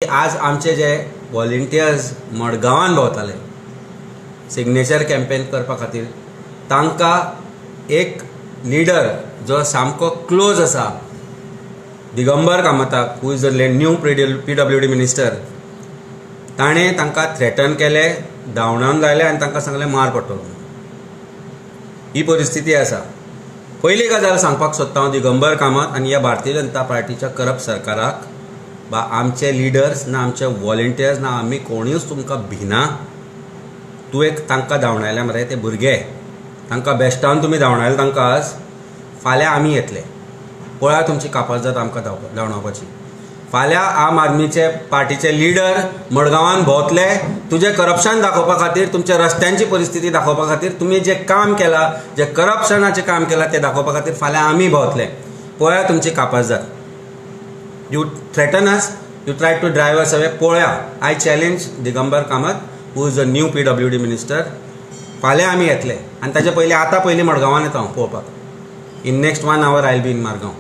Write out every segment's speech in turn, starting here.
आज आमचे जे व्हॉलंटियर्स मडगांवान भोंवताले सिग्नेचर कॅम्पेन करपा खातीर, तांकां एक लिडर जो सामको क्लोज आसा, दिगंबर कामताक, who is the new PWD minister, ताणें तांकां थ्रेटन केले, धांवडावन लायले आनी तांकां सांगलें मार पडटलो. ही परिस्थिती आसा. पयली गजाल सांगपाक सोदता हांव दिगंबर कामत आनी ह्या भारतीय जनता पार्टीच्या करप्ट सरकाराक, बा आमचे लिडर्स ना आमचे व्हॉलंटियर्स ना आमी कोणूच तुमकां भिना. तूं एक तांकां धांवडायले मरे ते भुरगे, तांकां बेश्टावन तुमी धांवडायले तांकां आज, फाल्यां आमी येतले. पळया तुमची कापाजत आमकां धांवडावपाची. फाल्यां आम आदमीचे पार्टीचे लिडर मडगांवान भोंवतले तुजें करप्शन दाखोवपा खातीर, तुमच्या रस्त्यांची परिस्थिती दाखोवपा खातीर, तुमी जें काम केलां, जें करप्शनाचें काम केलां तें दाखोवपा खातीर फाल्यां आमी भोंवतले. पळया तुमची कापाजत. You threaten us, you try to drive us away. पळया, I challenge Digambar Kamat, who is the new PWD minister. फाल्यां आमी येतले आनी ताचे पयलीं आतां पयलीं मडगांवान येता हांव पळोवपाक. In next 1 hour I will be in Margao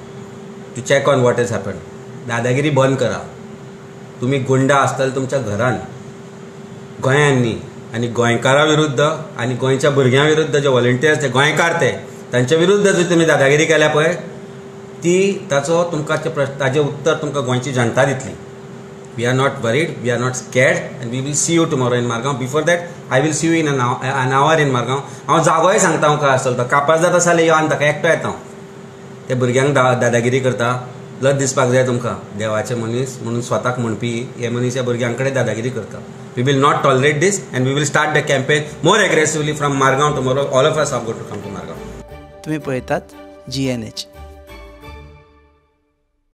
to check on what is happen. दादागिरी बंद करा. तुम्ही गुंडा आसतले तुमच्या घरान, गोंयांत न्ही, आनी गोंयकारां विरुद्ध आनी गोंयच्या भुरग्यां विरुद्ध जे व्हॉलंटियर्स ते गोंयकार तांच्या विरुद्ध जी तुमी दादागिरी केल्या पळय, ती ताचो तुमकां ताजें उत्तर तुमकां गोंयची जनता दितली. We are not worried, we are not scared, and we will see you tomorrow in Margao. Before that I will see you in an hour in Margao. हांव जागोय सांगता हांव काय आसतलो तो कापास जाता जाल्यार यो आनी ताका एकटो येता. ते भुरग्यांक दादागिरी करता. लज दिसपाक जाय तुमकां. देवाचे मनीस म्हणून स्वताक म्हणपी हे मनीस ह्या भुरग्यां कडेन दादागिरी करता. We will not tolerate this and we will start the campaign more aggressively from Margao tomorrow. All of us are going to come to Margao. तुम्ही पळयतात GNH.